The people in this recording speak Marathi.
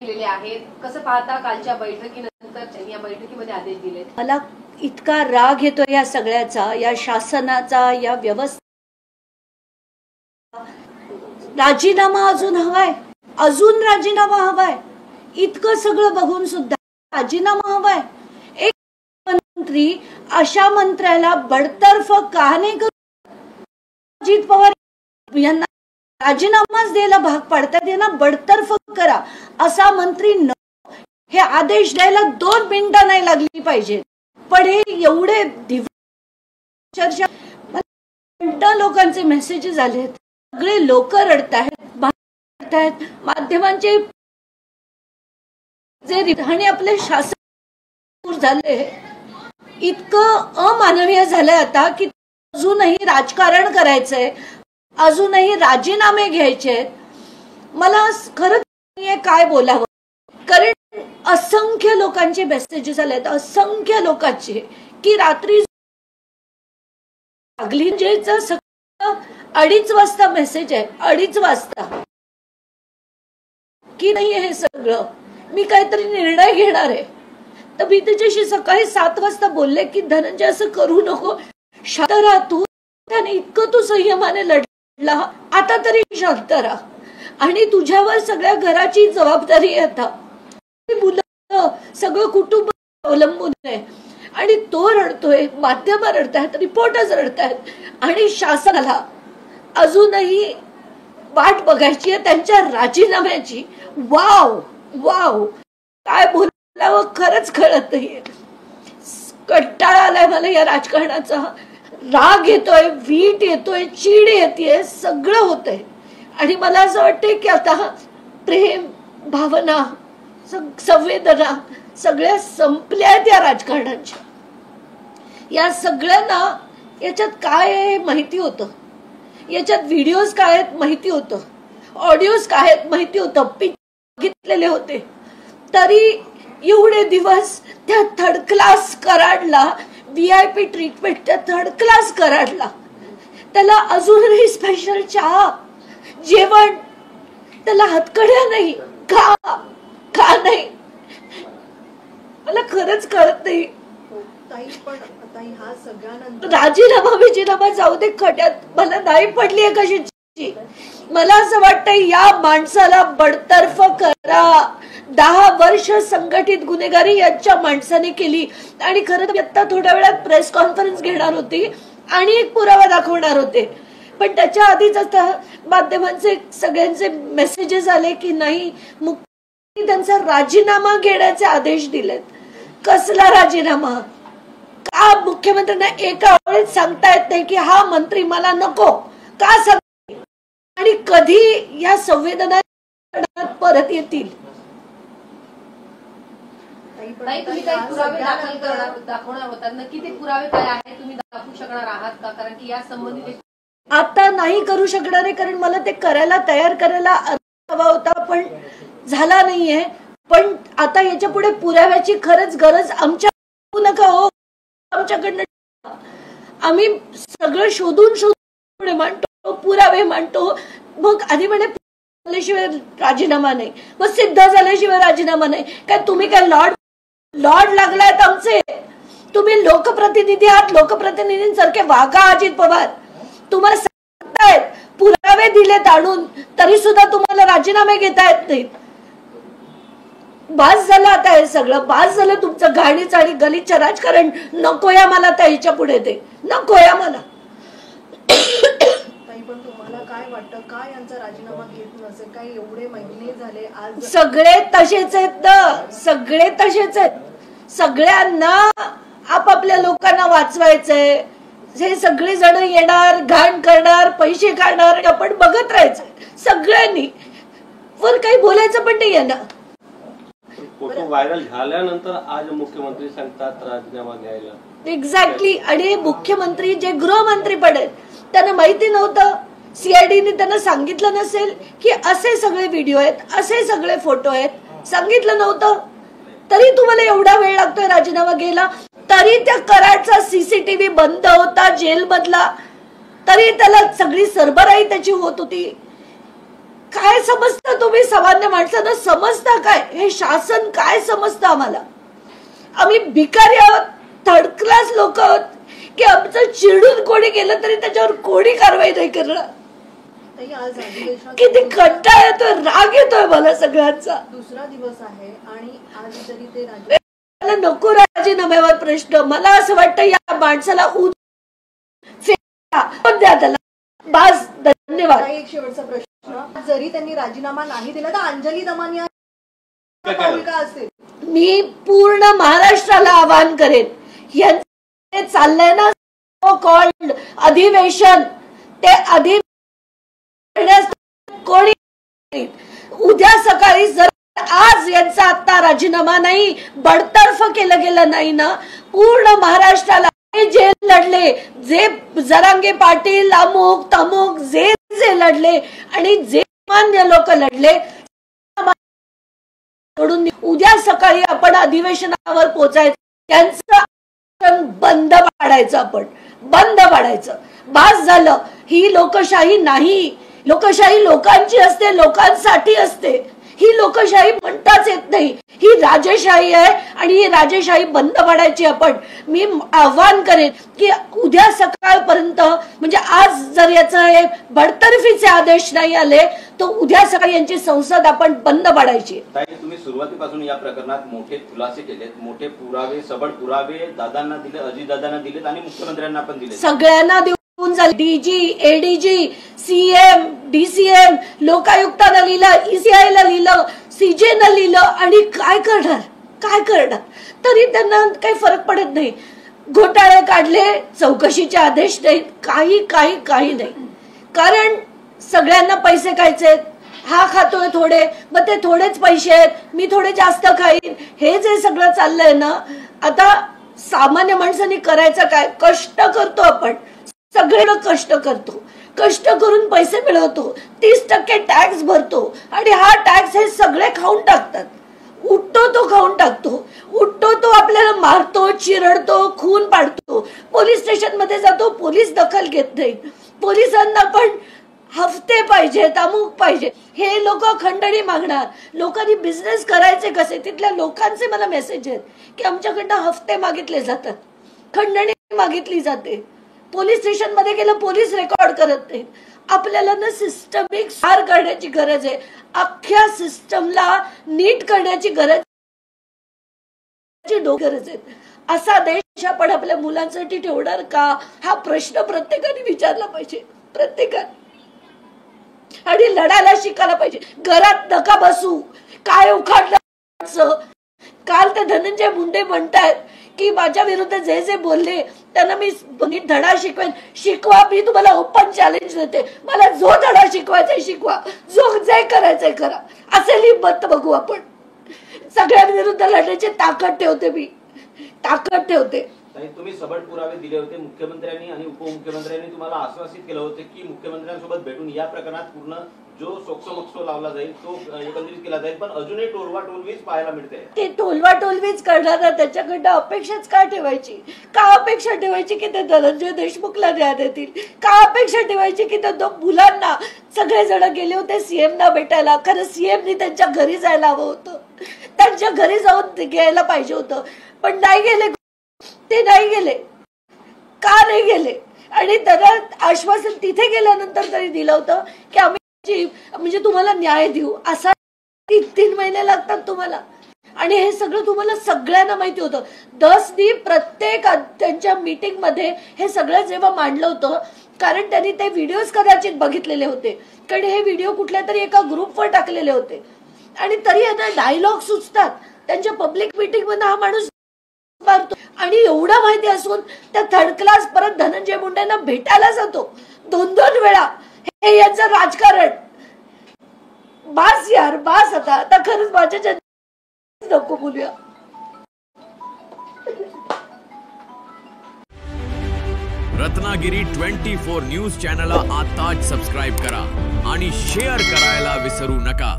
दिलेले आहेत. कसं पाहता कालच्या बैठकीनंतर या बैठकीमध्ये आदेश दिले? मला इतका राग येतो या सगळ्याचा, या शासनाचा, या व्यवस्था. राजीनामा अजून हवाय, अजून राजीनामा हवाय. इतकं सगळं बघून सुद्धा राजीनामा हवाय. एक मंत्री अशा मंत्र्याला बडतर्फ का नाही करू? अजित पवार यांना राजीनामाच द्यायला भाग पाडतात, यांना बडतर्फ करा असा मंत्री न, हे आदेश द्यायला 2 मिनिटं नाही लागली पाहिजे. पण हे एवढे चर्चा, लोकांचे मेसेजेस आलेत, सगळे लोक रडतायत, माध्यमांचे जे आणि आपले शासन झाले इतकं अमानवीय झालंय आता की अजूनही राजकारण करायचंय, अजूनही राजीनामे घ्यायचे. मला खरंच काय बोलावं, कारण असंख्य लोकांचे मेसेजेस आलेत, असंख्य लोकांचे, की रात्री 2:30 वाजता मेसेज आहे, 2:30 वाजता की नाही हे सगळं मी काहीतरी निर्णय घेणार आहे. तर मी त्याच्याशी सकाळी 7 वाजता बोलले की धनंजय असं करू नको, शांत राहा तू. त्याने इतकं तू संयमाने लढला, आता तरी शांत राहा. आणि तुझ्यावर सगळ्या घराची जबाबदारी आहे, आता मुलं सगळं कुटुंब अवलंबून आहे. आणि तो रडतोय, माध्यम रडतायत, रिपोर्टर्स रडतायत आणि शासनाला अजूनही वाट बघायची आहे त्यांच्या राजीनाम्याची. वाव वाव, काय बोलावं खरंच कळत नाहीये. कंटाळा आलाय मला या राजकारणाचा. राग येतोय, वीट येतोय, चीड येतेय, सगळं होतंय. आणि मला असं वाटतंय की आता प्रेम, भावना, संवेदना सगळ्या संपल्या त्या राजकारणाच्या. या सगळ्यांना याच्यात काय आहे माहिती होतं, याच्यात व्हिडिओज काय आहेत माहिती होतं, ऑडिओज काय आहेत माहिती होतं, बघितलेले होते. तरी एवढे दिवस त्या थर्ड क्लास कराडला, VIP ट्रीटमेंट त्या थर्ड क्लास कराडला, त्याला अजूनही स्पेशल चहा, जेवण, त्याला हातकड्या नाही का? का नाही मला खरंच कळत नाही. राजीनामा विजीनामा जाऊ दे खड्यात, मला नाही पडली आहे कशाची. मला असं वाटतंय या माणसाला बडतर्फ करा. 10 वर्ष संघटित गुन्हेगारी यांच्या माणसाने केली. आणि खरं तर आता थोड्या वेळात प्रेस कॉन्फरन्स घेणार होती आणि एक पुरावा दाखवणार होते, पण त्याच्या आधीच आता माध्यमांचे सगळ्यांचे मेसेजेस आले की नाही, मुख्यमंत्री त्यांचा राजीनामा घेण्याचे आदेश दिलेत. कसला राजीनामा? का मुख्यमंत्र्यांना एका वेळेत सांगता येत नाही की हा मंत्री मला नको? का सांग? आणि कधी या संवेदना परत येतील? तुम्ही काही पुरावे दाखवणार होतात, नक्की ते पुरावे काय आहेत, तुम्ही दाखवू शकणार आहात का? कारण की या संबंधित आता नाही करू शकणार आहे, कारण मला ते करायला तयार करायला हवा होता, पण झाला नाहीये. पण आता याच्या पुढे पुराव्याची खरंच गरज आमच्या नका हो, आमच्याकडनं आम्ही सगळं शोधून मांडतो, पुरावे मांडतो. मग आधी म्हणे झाल्याशिवाय राजीनामा नाही, मग सिद्ध झाल्याशिवाय राजीनामा नाही. काय तुम्ही काय लॉर्ड लागलायत आमचे? तुम्ही लोकप्रतिनिधी आहात, लोकप्रतिनिधींसारखे वागा. अजित पवार तुम्हाला सांगतायत, पुरावे दिलेत आणून, तरी सुद्धा तुम्हाला राजीनामे घेता येत नाहीत. बास झालं आता हे सगळं, बास झालं तुमचं घाणीच आणि गलिच्छ राजकारण. नकोया मला त्या पुढे, ते नकोया मला. पण तुम्हाला काय वाटतं, काय यांचा राजीनामा घेत नसेल? काय एवढे महिने झाले, आज सगळे तसेच आहेत ना, सगळे तसेच आहेत. सगळ्यांना आपापल्या लोकांना वाचवायचंय. हे सगळे जण येणार, घाण करणार, पैसे काढणार, आपण बघत राहायचं सगळ्यांनी. वर काही बोलायचं पण नाही आहे ना. फोटो व्हायरल झाल्यानंतर आज मुख्यमंत्री सांगतात राजीनामा घ्यायला. एक्झॅक्टली. आणि मुख्यमंत्री जे गृहमंत्री पण आहेत त्यांना माहिती नव्हतं, CIDने त्यांना सांगितलं नसेल की असे सगळे व्हिडिओ आहेत, असे सगळे फोटो आहेत, सांगितलं नव्हतं. तरी तुम्हाला एवढा वेळ लागतोय राजीनामा घ्यायला. तरी त्या कराडचा CCTV बंद होता जेल मधला, तरी त्याला सगळी सरबराई त्याची होत होती. काय समजतं तुम्ही सामान्य माणसांना? समजता काय? हे शासन काय समजतं आम्हाला? आम्ही भिकारी आहोत, थर्ड क्लास लोक आहोत की आमचं चिडून कोणी गेलं तरी त्याच्यावर कोणी कारवाई नाही करणार? आज अधिवेशनात किती कंटाळा येतोय, राग येतोय मला सगळ्यांचा. दुसरा दिवस आहे आणि आज जरी ते मला नको राजीनाम्यावर प्रश्न. मला असं वाटतं या माणसाला द्या त्याला. बस, धन्यवाद. एक शेवटचा प्रश्न, जरी त्यांनी राजीनामा नाही दिला तर अंजली दमानिया भूमिका असेल. मी पूर्ण महाराष्ट्राला आवाहन करेन, यांचे चाललंय ना सो कॉल्ड अधिवेशन, ते कोणी उद्या सकाळी जर आज यांचा आता राजीनामा नाही, बडतर्फ केलं गेलं नाही ना, पूर्ण महाराष्ट्राला जे लढले, जे जरांगे पाटील अमुक तमुक जे जे लढले आणि जे मान्य लोक लढले, उद्या सकाळी आपण अधिवेशनावर पोहोचायचं. त्यांचं बंद पाडायचं, आपण बंद पाडायचं. बास झालं. ही लोकशाही नाही. लोकशाही लोकांची असते, लोकांसाठी असते. ही लोकशाही म्हणताच येत नाही. ही राजेशाही आहे आणि ही राजेशाही बंद पाडायची आपण. मी आव्हान करेन की उद्या सकाळपर्यंत, म्हणजे आज जर याचे बडतर्फीचे आदेश नाही आले तर उद्या सकाळी यांची संसद आपण बंद पाडायची. तुम्ही सुरुवातीपासून या प्रकरणात मोठे खुलासे केलेत, मोठे पुरावे, सबळ पुरावे दादांना दिले, अजितदादांना दिलेत आणि मुख्यमंत्र्यांना पण दिले. सगळ्यांना देऊन डीजी, एडीजी, सीएम, डीसीएम, लोकायुक्तानं लिहिलं, ईसीआयला लिहिलं, सीजेनं लिहिलं आणि काय करणार? तरी त्यांना काही फरक पडत नाही. घोटाळे काढले, चौकशीचे आदेश नाहीत, काही नाही. कारण सगळ्यांना पैसे खायचे. हा खातोय थोडे, मग ते थोडेच पैसे आहेत, मी थोडे जास्त खाईन. हे जे सगळं चाललंय ना, आता सामान्य माणसाने करायचं काय? कष्ट करतो आपण, सगळे कष्ट करतो, कष्ट करून पैसे मिळवतो, 30% टॅक्स भरतो आणि हा टॅक्स हे सगळे खाऊन टाकतात. उठतो तो खाऊन टाकतो, उठतो तो आपल्याला मारतो, चिरडतो, खून पाडतो. पोलीस स्टेशन मध्ये जातो, पोलीस दखल घेत नाहीत. पोलिसांना पण हफ्ते पाहिजेत, अमुक पाहिजे. हे लोक खंडणी मागणार. लोकांनी बिझनेस करायचे कसे? तिथल्या लोकांचे मला मेसेज आहेत की आमच्याकडनं हफ्ते मागितले जातात, खंडणी मागितली जाते. पोलीस स्टेशन मध्ये गेलं, पोलीस रेकॉर्ड करत नाहीत. आपल्याला ना सिस्टमिक सुधार करण्याची गरज आहे. अख्ख्या सिस्टमला नीट करण्याची गरज आहे. असा देश आपण आपल्या मुलांसाठी ठेवणार का? हा प्रश्न प्रत्येकाने विचारला पाहिजे, प्रत्येकाने. आणि लढायला शिकायला पाहिजे. घरात नका बसू. काय उखाडलं? काल ते धनंजय मुंडे म्हणतायत की माझ्या विरुद्ध जे जे बोलले त्यांना मी नीट धडा शिकवेन. शिकवा, मी तुम्हाला ओपन चॅलेंज देते. मला जो धडा शिकवायचा शिकवा, जो जे करायचंय करा. असेल हिंमत बघू आपण. सगळ्यांविरुद्ध लढण्याची ताकद ठेवते, मी ताकद ठेवते. तुम्ही सबळ पुरावे दिले होते. मुख्यमंत्र्यांनी आणि उपमुख्यमंत्र्यांनी तुम्हाला आश्वासित केलं होतं की मुख्यमंत्र्यांसोबत भेटून या प्रकरणात पूर्ण जो सोक्सो लावला जाईल तो एकत्रित केला जाईल, पण अजूनही टोलवाटोलवीच पाहायला मिळते. ते टोलवाटोलवीच करणार, त्याच्याकडनं अपेक्षाच का ठेवायची? का अपेक्षा ठेवायची की ते धनंजय देशमुखला न्याय देतील? का अपेक्षा ठेवायची की त्या मुलांना, सगळेजण गेले होते सीएमना भेटायला, खरं सीएमनी त्यांच्या घरी जायला हवं होतं, त्यांच्या घरी जाऊन घ्यायला पाहिजे होतं, पण नाही गेले. ते नाही गेले. का नाही गेले? आणि त्याला आश्वासन तिथे गेल्यानंतर तरी दिलं होतं की आम्ही म्हणजे तुम्हाला न्याय देऊ. असा 3 महिने लागतात तुम्हाला. आणि हे सगळं तुम्हाला सगळ्यांना माहिती होतं. दसनी प्रत्येक त्यांच्या मीटिंग मध्ये हे सगळं जेव्हा मांडलं होतं, कारण त्यांनी ते व्हिडिओज कदाचित बघितलेले होते, कारण हे व्हिडिओ कुठल्या तरी एका ग्रुपवर टाकलेले होते. आणि तरी यांना डायलॉग सुचतात. त्यांच्या पब्लिक मीटिंग मध्ये हा माणूस मारतो. आणि एवढं माहिती असून त्या थर्ड क्लास परत धनंजय मुंडेंना भेटायला जातो 2-2 वेळा. हे यांचं राजकारण. बास यार, बास. आता खरंच माझ्या नको बोलूया. रत्नागिरी 24 न्यूज चॅनलला आताच सबस्क्राईब करा आणि शेअर करायला विसरू नका.